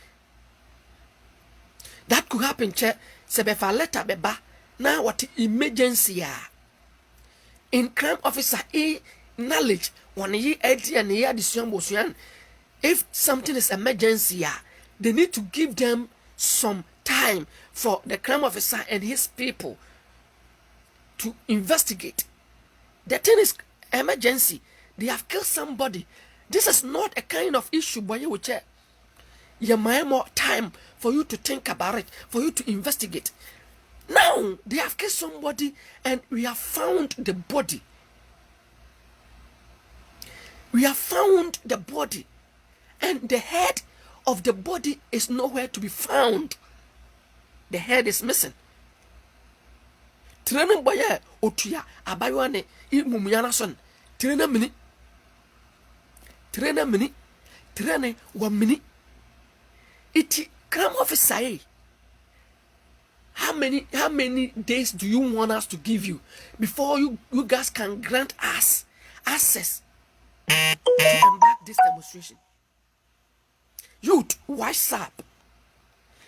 That could happen. Che sebefa letter beba. Now what emergency are in crime officer knowledge when ye and ye decision. If something is emergency, they need to give them some time for the crime officer and his people to investigate. The thing is emergency. They have killed somebody. This is not a kind of issue, but you will check. You might more time for you to think about it, for you to investigate. Now they have killed somebody and we have found the body. We have found the body. And the head of the body is nowhere to be found. The head is missing. Training boya otuya abaywane imumyana son. Training mini. Training 1 minute. It crime officer. How many days do you want us to give you before you guys can grant us access to embark this demonstration? Youth, wise up.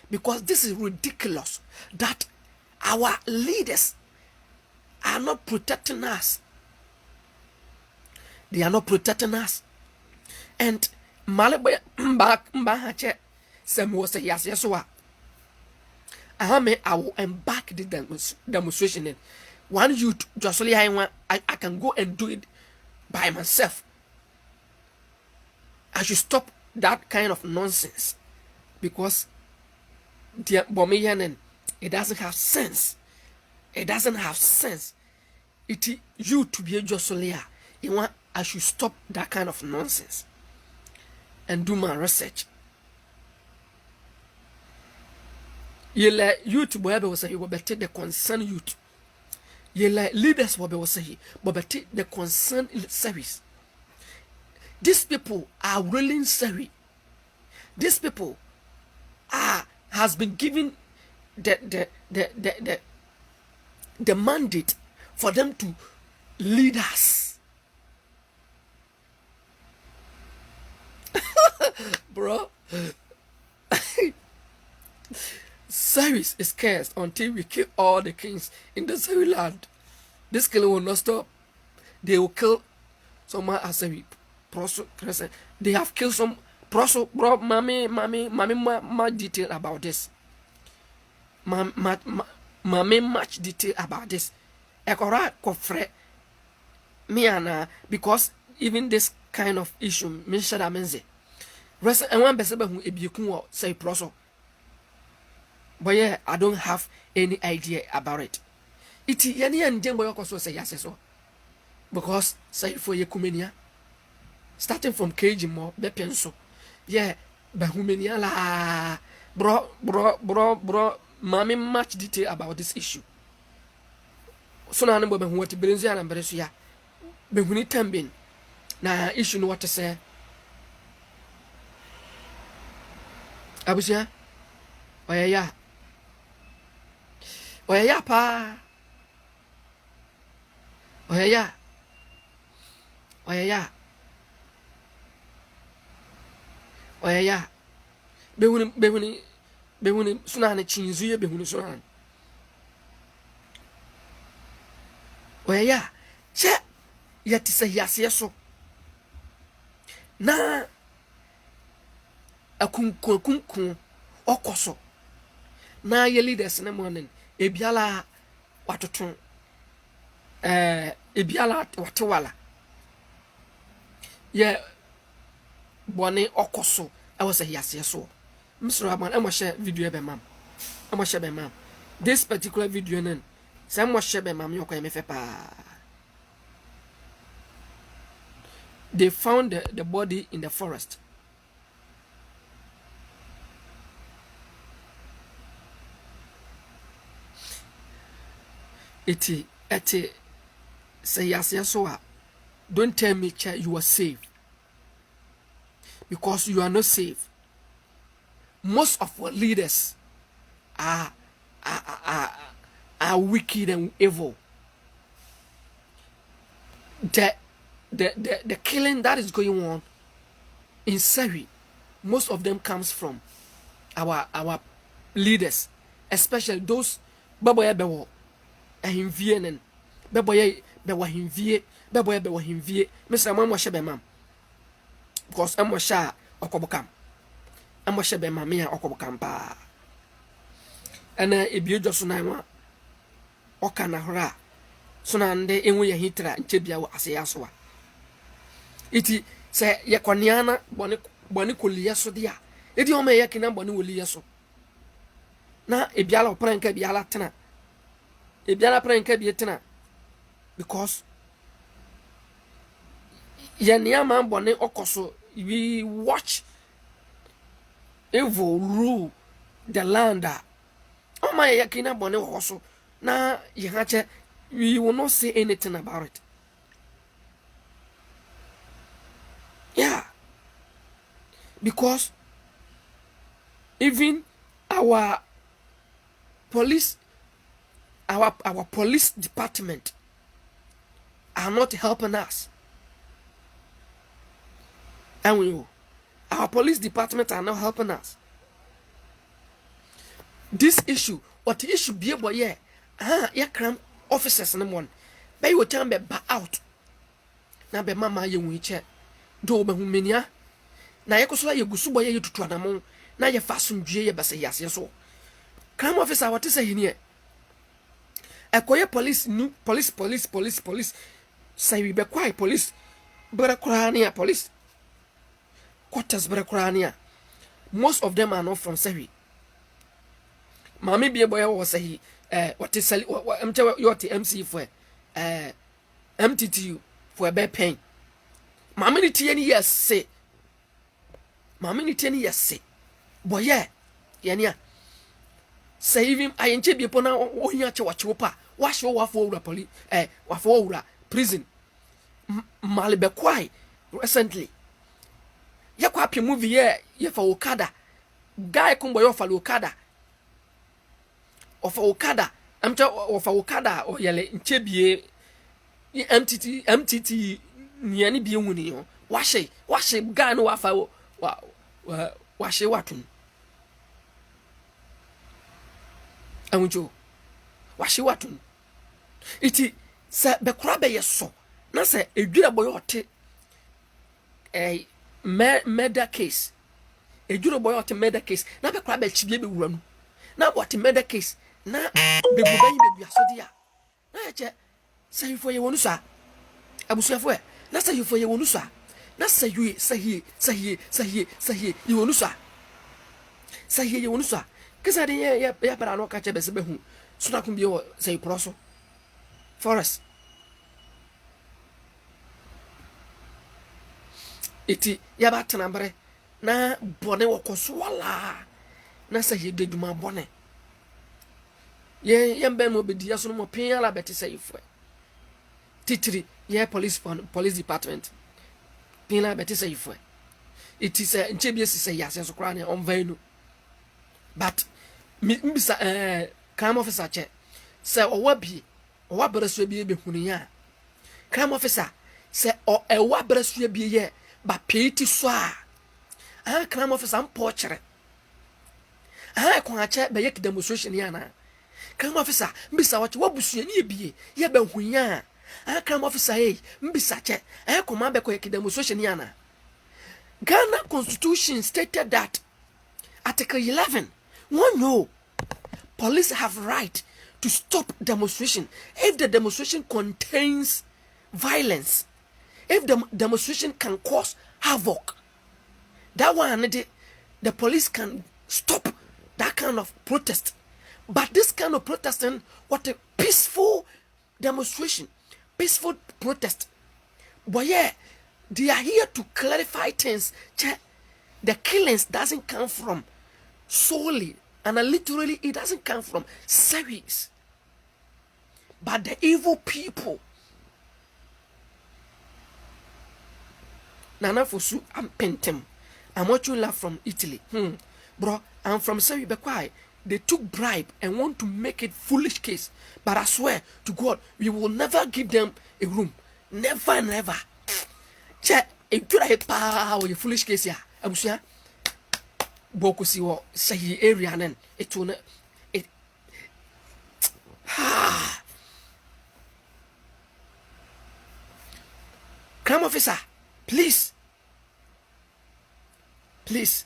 Because this is ridiculous that our leaders are not protecting us. They are not protecting us. And Maleboya Mbahache Samuel say yes. I will embark the demonstration in one youth just only I can go and do it by myself. I should stop that kind of nonsense because it doesn't have sense. It doesn't have sense. It you to be a Josolia. I should stop that kind of nonsense and do my research. You let youth will say will better the concerned youth. You let leaders will say but better the concerned service. These people are really sorry. These people has been given the mandate for them to lead us. Bro, service is cursed until we kill all the kings in the Sawi land. This killing will not stop. They will kill someone as a person. They have killed some proso. Bro, mommy, more detail about this. Mommy, much detail about this. Ekora kofre me ana because even this kind of issue, me shada menze. Rest and one person who ebiekun say proso. But yeah, I don't have any idea about it. Iti yani and jembo yoko so say yes so. Because say for ye kumenia. Starting from KG more be penso. Yeah, bahumenia la bro, mommy much detail about this issue. So na nbo be hu wati berenzu ya na beresu ya. Be huni tambin. Na issue no what to say. Abusia. Oyaya pa. Oyaya. Behuni sunane chinzu ye behuni sunane. Oyaya. Che yeti se yase so. Na akunkun okoso. Na ye leaders na morning ebiala watotun ebiala watewala ye bone okoso I was a yes so Mr. Rahman I'm share video be mam I'm share be mam this particular video nen some share be mam yo kwa me fe pa. They found the body in the forest. Eti say yes so don't tell me you are safe, because you are not safe. Most of our leaders are wicked and evil. The killing that is going on in Sari, most of them comes from our leaders, especially those baboya bewo ahimvienen baboya bewo ahimvie baboya bewo ahimvie. Mr. Mama shebe mam because I'm sha okobokam I'm shebe mam me okobokam pa ana ebiejo so nan wa okana hora so nan de enwu ye hitra nchebia wo asya so wa iti se ye kwaniana boni koliya so dia edi o me ye kina boni woliya so na ebiala opranka biala tena ebiala pranka bi tena because yania man boni okoso we watch evil rule the land. Oh my yakina boni okoso na ye hache we will not say anything about it. Yeah, because even our police department are not helping us. And our police department are not helping us. This issue, what the issue be about yeah, crime officers no one. But you tell me back out. Now be mama you will check. Do be humania. Na ye koso ye gusu boye ye tutu anamo na ye fasundue ye bese yase so. Crime officer what say here? Ekoye police say we be quiet police. Bere kurania police. Quarters bere kurania. Most of them are not from Sewi. Mami be boy was say what is what MC for MTTU for a bad pain. Mami ni tieni yes say. Mami ni tieni yes say. Boy yeah, yania. Say even I enche be pona o hia che wachopa. Wash wa for police wa for prison. Mali be kwai recently. Yakwa pi movie ye for Okada. guy kumbo yo fa Okada of Okada I'm of Okada or yele nchebie MTT niani bi ehuni yo washe guy no wafa washe watun anjo washe watun iti se be kura be yeso na se edwira boy ote murder case edwira boy ote murder case na be kura be chibie be wura no na what murder case na be buban be biaso dia na che say for ye wonu sa abusuafo e na say for ye wonu sa na say ye ye wonu sa say ye wonu sa kesa de ya para no ka che be se be hu so na kun bi o say proso forest iti ya ba tenambre na bone wokoso wala na say ye deduma bone ye yembe mo be dia so no mo pin ala beti say ifo titiri ye police department pin ala beti say ifo it is nchebie say yase so kra ne on venu but mbisa crime officer che say owa braso bi be hunu ya crime officer say ewa braso bi ye ba peti so a crime officer mpo chere ko ache be yek demonstration ya na crime officer mbisa wache wabusua ni ebie ye be hunya crime officer mbisa che ko ma be ko yek demonstration ya na Ghana Constitution stated that Article 11 one no police have right to stop demonstration if the demonstration contains violence, if the demonstration can cause havoc. That one the police can stop that kind of protest. But this kind of protesting, what a peaceful demonstration, peaceful protest. But yeah, they are here to clarify things. The killings doesn't come from solely and literally it doesn't come from service, but the evil people. Nana Fosu, I'm Pentem. I'm watching love from Italy. Bro, I'm from Sewi Bekwai. They took bribe and want to make it foolish case. But I swear to God, we will never give them a room. Never, never. Che, if you like power your foolish case, yeah. I'm sure. Boku si wo say area nen. It will it. Crime officer, please. Please.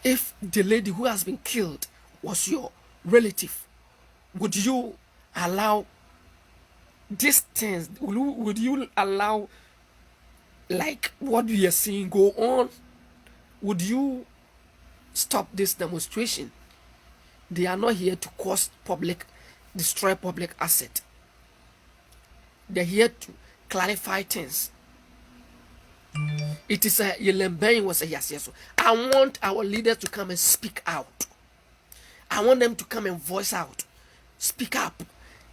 If the lady who has been killed was your relative, would you allow these things? Would you allow like what we are seeing go on? Would you stop this demonstration? They are not here to destroy public asset. They're here to clarify things. It is a Yelembein was a yes. I want our leaders to come and speak out. I want them to come and voice out. Speak up.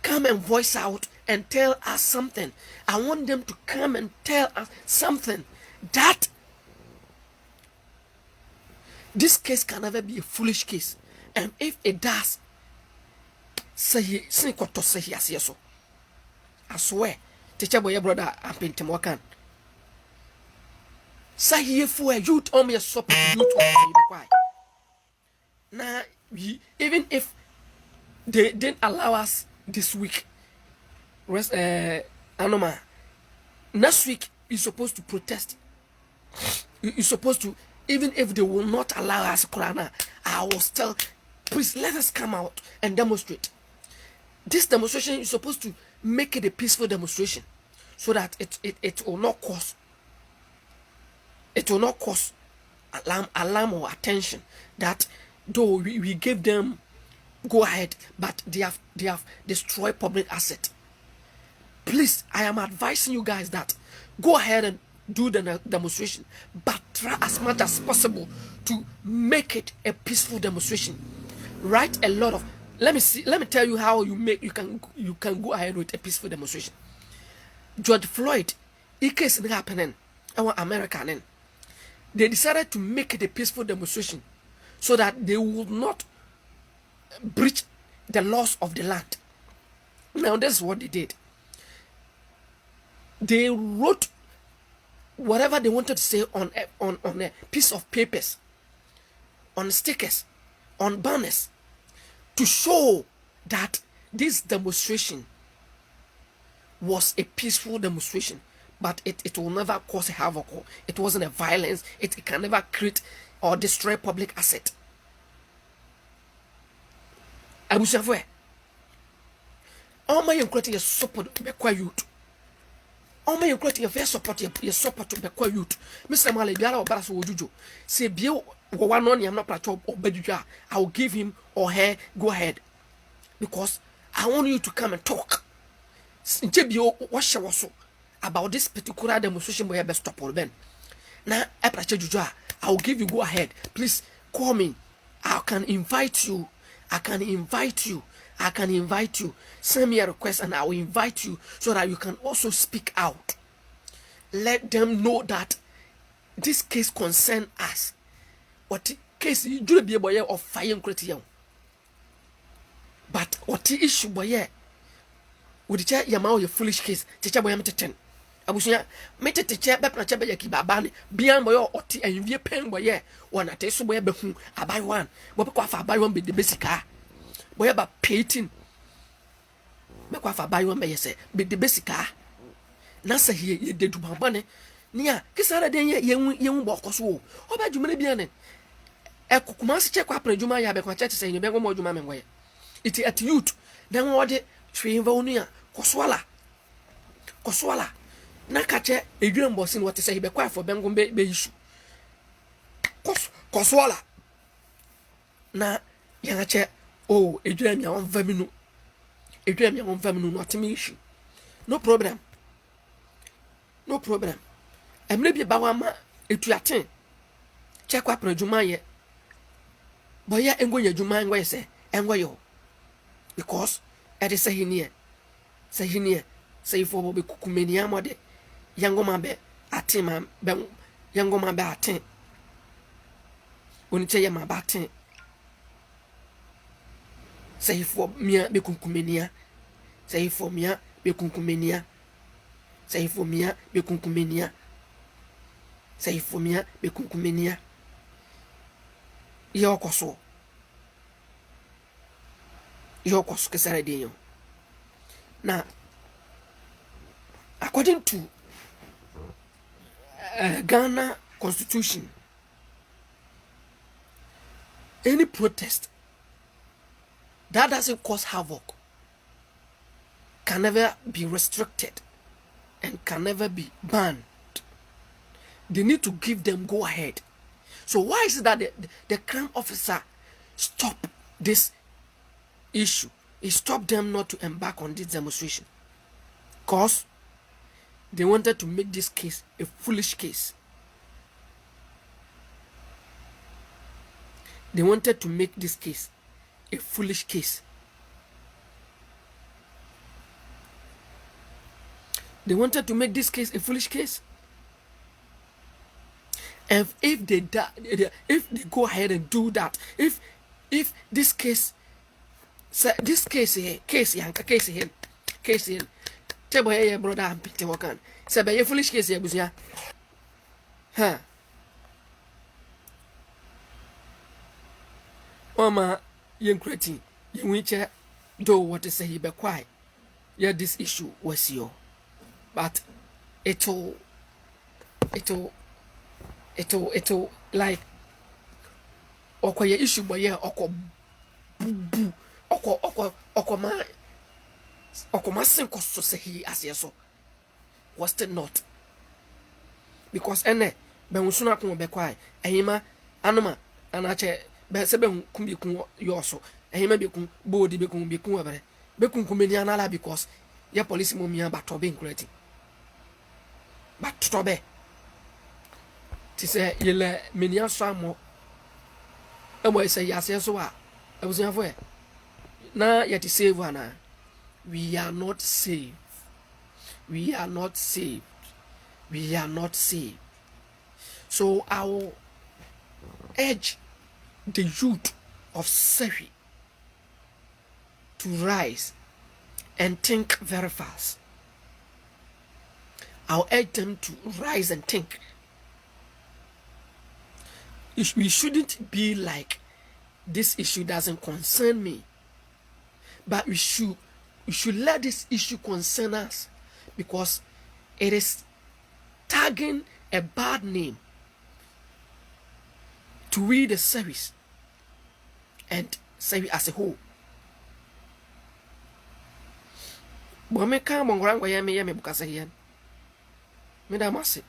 Come and voice out and tell us something. I want them to come and tell us something that this case can never be a foolish case. And if it does, say what to say yes. I swear, teacher boy brother, I'm painting wakan. Say here for you told me a support you to now, even if they didn't allow us this week, Anoma, next week you're supposed to protest. You're supposed to, even if they will not allow us, I will tell, please let us come out and demonstrate. This demonstration is supposed to make it a peaceful demonstration, so that it will not cause. It will not cause alarm or attention that though we gave them go ahead, but they have destroyed public asset. Please, I am advising you guys that go ahead and do the demonstration, but try as much as possible to make it a peaceful demonstration. Write a lot of. Let me tell you how you can go ahead with a peaceful demonstration. George Floyd, case happening. Our American they decided to make it a peaceful demonstration so that they would not breach the laws of the land. Now, this is what they did. They wrote whatever they wanted to say on a piece of papers, on stickers, on banners, to show that this demonstration was a peaceful demonstration, but it will never cause a havoc. It wasn't a violence. It can never create or destroy public asset. Abusiafo, all my including your support to be youth. All my including your support to be youth. Mr. Male biara obara so wojuju. Say bio one on am not plateau or bejuja. I will give him or her go ahead, because I want you to come and talk. Bio wash also about this particular demonstration where best stop or ben. Now I will give you go ahead. Please call me. I can invite you. Send me a request and I will invite you so that you can also speak out. Let them know that this case concerns us. What case you do be boy of fire Krontihene. But what the issue boy would the yamao your foolish case, teacher boy am to 10. Abusia mete te che be pra che be yaki baba ne bian boy oti anwie pen boy one ateso boy be hu abai one bo be kwa fa abai one be de besika boy ba painting me kwa fa abai one be yese be de besika na se ye de dubaba ne nia kisara den ye hu bo koso o ba dwumane bian ne ekukuma se che kwa pra dwuma ya be kwa che se ye be ngo dwuma me ngoye iti at youth den wo de Twene vonia koswala na kache edwem bosin what say he be kwa for bengum be issue koswala na yana che oh edwem ya on faminu not me issue no problem emre bi ba wa ma etuaten che kwa pradwuma ye boya engonya dwuma ngoye se engoyo because it is say for be kukumenia mode yangoma be atima be yangoma be atin oni che yama batin say for mia be kukumenia say for mia be kukumenia say for mia be kukumenia say for mia be kukumenia yokoso kesare denyo. Now, according to Ghana Constitution, any protest that doesn't cause havoc can never be restricted and can never be banned. They need to give them go ahead. So why is it that the crime officer stopped this issue? He stopped them not to embark on this demonstration because they wanted to make this case a foolish case. They wanted to make this case a foolish case. They wanted to make this case a foolish case. And if they go ahead and do that, if this case, this case here, table here, brother, and Peter Wakan, say by a foolish case here, Busia. Huh? Mama, young Krontihene, you which do what to say he be quiet. Yeah, this issue was your, but it'll like okoye issue boy yeah okoma sinko so say he as yeso was it not because ene be wusuna ko be kwai ehima anoma anache be se be kumbi kun yoso ehima be kun bodi be kun abere be kun kumeni anala because ya police mo mia ba to be Krontihene but to be ti say yele menia so mo e mo say yase so a abusuafo e na yet save ana we are not saved. So I will urge the youth of Sefwi to rise and think very fast. I'll urge them to rise and think. We shouldn't be like, this issue doesn't concern me. But we should let this issue concern us, because it is tagging a bad name to we the service and Sefwi as a whole. But me come on, me bukasa here. Me da masi.